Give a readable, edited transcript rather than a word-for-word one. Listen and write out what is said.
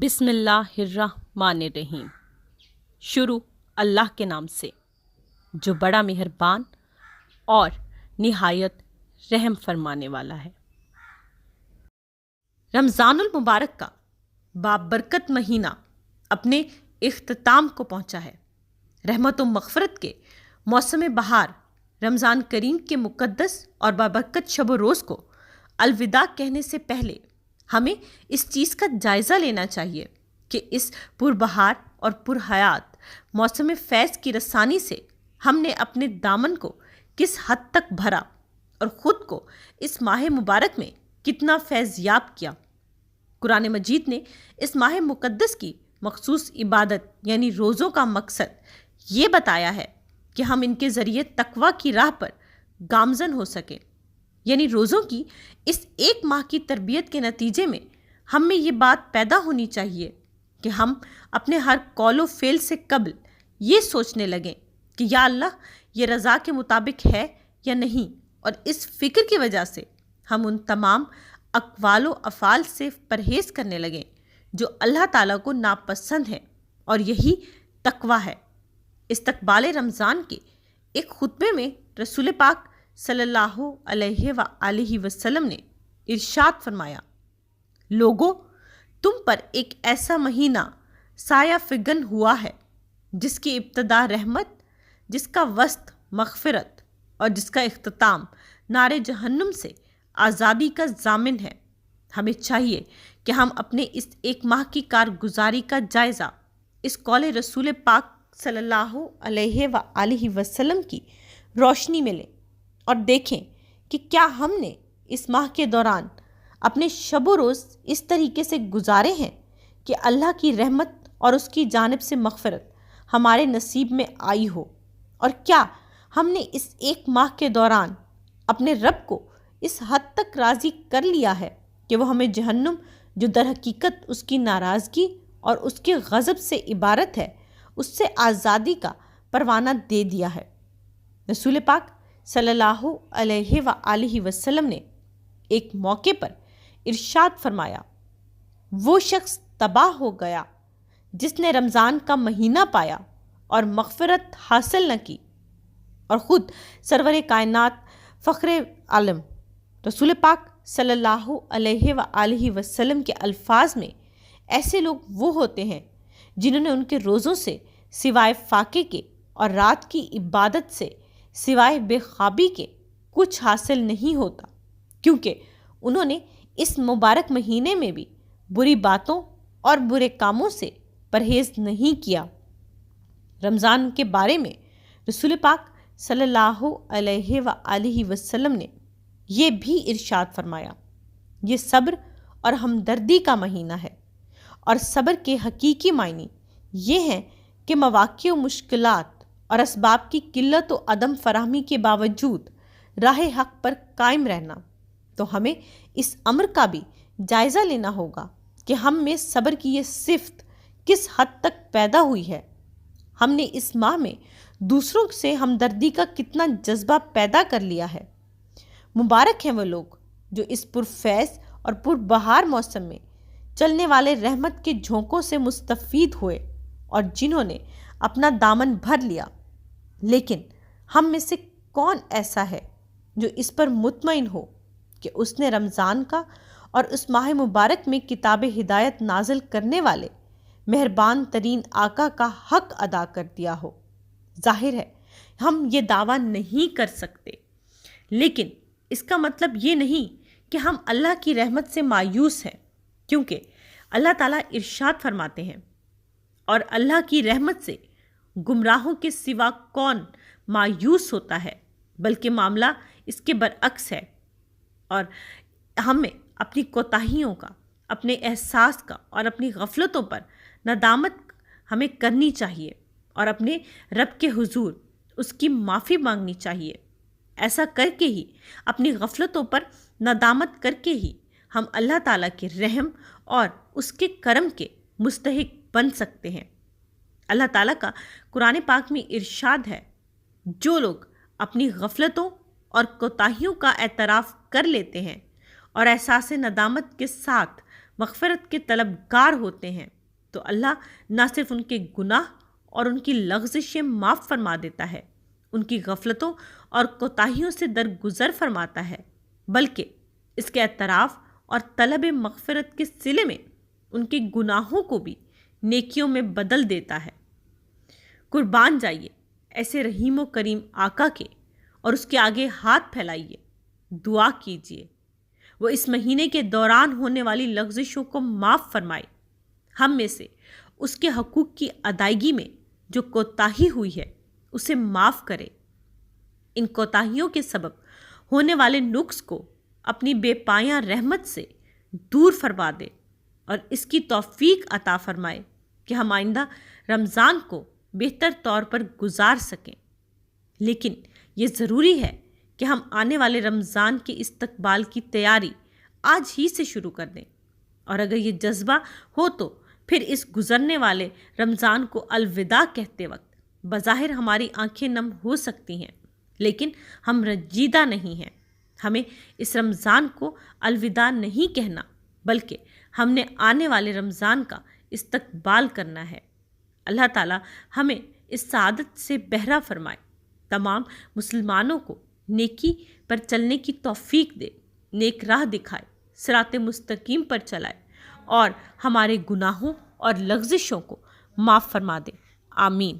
بسم اللہ الرحمن الرحیم۔ شروع اللہ کے نام سے جو بڑا مہربان اور نہایت رحم فرمانے والا ہے۔ رمضان المبارک کا بابرکت مہینہ اپنے اختتام کو پہنچا ہے۔ رحمت و مغفرت کے موسم بہار رمضان کریم کے مقدس اور بابرکت شب و روز کو الوداع کہنے سے پہلے ہمیں اس چیز کا جائزہ لینا چاہیے کہ اس پربہار اور پرحیات موسم فیض کی رسانی سے ہم نے اپنے دامن کو کس حد تک بھرا اور خود کو اس ماہ مبارک میں کتنا فیض یاب کیا۔ قرآن مجید نے اس ماہ مقدس کی مخصوص عبادت یعنی روزوں کا مقصد یہ بتایا ہے کہ ہم ان کے ذریعے تقوی کی راہ پر گامزن ہو سکیں۔ یعنی روزوں کی اس ایک ماہ کی تربیت کے نتیجے میں ہم میں یہ بات پیدا ہونی چاہیے کہ ہم اپنے ہر قول و فعل سے قبل یہ سوچنے لگیں کہ یا اللہ یہ رضا کے مطابق ہے یا نہیں، اور اس فکر کی وجہ سے ہم ان تمام اقوال و افعال سے پرہیز کرنے لگیں جو اللہ تعالیٰ کو ناپسند ہیں، اور یہی تقوی ہے۔ استقبال رمضان کے ایک خطبے میں رسول پاک صلی اللہ علیہ وآلہ وسلم نے ارشاد فرمایا، لوگو تم پر ایک ایسا مہینہ سایہ فگن ہوا ہے جس کی ابتدا رحمت، جس کا وسط مغفرت اور جس کا اختتام نار جہنم سے آزادی کا ضامن ہے۔ ہمیں چاہیے کہ ہم اپنے اس ایک ماہ کی کارگزاری کا جائزہ اس قول رسول پاک صلی اللہ علیہ وآلہ وسلم کی روشنی میں لیں اور دیکھیں کہ کیا ہم نے اس ماہ کے دوران اپنے شب و روز اس طریقے سے گزارے ہیں کہ اللہ کی رحمت اور اس کی جانب سے مغفرت ہمارے نصیب میں آئی ہو، اور کیا ہم نے اس ایک ماہ کے دوران اپنے رب کو اس حد تک راضی کر لیا ہے کہ وہ ہمیں جہنم، جو در حقیقت اس کی ناراضگی اور اس کے غضب سے عبارت ہے، اس سے آزادی کا پروانہ دے دیا ہے۔ رسول پاک صلی اللہ علیہ وآلہ وسلم نے ایک موقع پر ارشاد فرمایا، وہ شخص تباہ ہو گیا جس نے رمضان کا مہینہ پایا اور مغفرت حاصل نہ کی۔ اور خود سرور کائنات فخر عالم رسول پاک صلی اللہ علیہ وآلہ وسلم کے الفاظ میں ایسے لوگ وہ ہوتے ہیں جنہوں نے ان کے روزوں سے سوائے فاقے کے اور رات کی عبادت سے سوائے بے خوابی کے کچھ حاصل نہیں ہوتا، کیونکہ انہوں نے اس مبارک مہینے میں بھی بری باتوں اور برے کاموں سے پرہیز نہیں کیا۔ رمضان کے بارے میں رسول پاک صلی اللہ علیہ وآلہ وسلم نے یہ بھی ارشاد فرمایا، یہ صبر اور ہمدردی کا مہینہ ہے، اور صبر کے حقیقی معنی یہ ہیں کہ مواقع و مشکلات اور اسباب کی قلت و عدم فراہمی کے باوجود راہ حق پر قائم رہنا۔ تو ہمیں اس امر کا بھی جائزہ لینا ہوگا کہ ہم میں صبر کی یہ صفت کس حد تک پیدا ہوئی ہے۔ ہم نے اس ماہ میں دوسروں سے ہمدردی کا کتنا جذبہ پیدا کر لیا ہے۔ مبارک ہیں وہ لوگ جو اس پرفیض اور پربہار موسم میں چلنے والے رحمت کے جھونکوں سے مستفید ہوئے اور جنہوں نے اپنا دامن بھر لیا۔ لیکن ہم میں سے کون ایسا ہے جو اس پر مطمئن ہو کہ اس نے رمضان کا اور اس ماہ مبارک میں کتاب ہدایت نازل کرنے والے مہربان ترین آقا کا حق ادا کر دیا ہو؟ ظاہر ہے ہم یہ دعویٰ نہیں کر سکتے، لیکن اس کا مطلب یہ نہیں کہ ہم اللہ کی رحمت سے مایوس ہیں، کیونکہ اللہ تعالیٰ ارشاد فرماتے ہیں، اور اللہ کی رحمت سے گمراہوں کے سوا کون مایوس ہوتا ہے، بلکہ معاملہ اس کے برعکس ہے۔ اور ہمیں اپنی کوتاہیوں کا، اپنے احساس کا اور اپنی غفلتوں پر ندامت ہمیں کرنی چاہیے اور اپنے رب کے حضور اس کی معافی مانگنی چاہیے۔ ایسا کر کے ہی، اپنی غفلتوں پر ندامت کر کے ہی ہم اللہ تعالیٰ کے رحم اور اس کے کرم کے مستحق بن سکتے ہیں۔ اللہ تعالیٰ کا قرآن پاک میں ارشاد ہے، جو لوگ اپنی غفلتوں اور کوتاہیوں کا اعتراف کر لیتے ہیں اور احساس ندامت کے ساتھ مغفرت کے طلبگار ہوتے ہیں تو اللہ نہ صرف ان کے گناہ اور ان کی لغزشیں معاف فرما دیتا ہے، ان کی غفلتوں اور کوتاہیوں سے درگزر فرماتا ہے، بلکہ اس کے اعتراف اور طلب مغفرت کے صلے میں ان کے گناہوں کو بھی نیکیوں میں بدل دیتا ہے۔ قربان جائیے ایسے رحیم و کریم آقا کے اور اس کے آگے ہاتھ پھیلائیے، دعا کیجیے وہ اس مہینے کے دوران ہونے والی لغزشوں کو معاف فرمائے، ہم میں سے اس کے حقوق کی ادائیگی میں جو کوتاہی ہوئی ہے اسے معاف کرے، ان کوتاہیوں کے سبب ہونے والے نقص کو اپنی بے پایاں رحمت سے دور فرما دے اور اس کی توفیق عطا فرمائے کہ ہم آئندہ رمضان کو بہتر طور پر گزار سکیں۔ لیکن یہ ضروری ہے کہ ہم آنے والے رمضان کے استقبال کی تیاری آج ہی سے شروع کر دیں، اور اگر یہ جذبہ ہو تو پھر اس گزرنے والے رمضان کو الوداع کہتے وقت بظاہر ہماری آنکھیں نم ہو سکتی ہیں، لیکن ہم رنجیدہ نہیں ہیں۔ ہمیں اس رمضان کو الوداع نہیں کہنا، بلکہ ہم نے آنے والے رمضان کا استقبال کرنا ہے۔ اللہ تعالیٰ ہمیں اس سعادت سے بہرہ فرمائے، تمام مسلمانوں کو نیکی پر چلنے کی توفیق دے، نیک راہ دکھائے، صراط مستقیم پر چلائے اور ہمارے گناہوں اور لغزشوں کو معاف فرما دے۔ آمین۔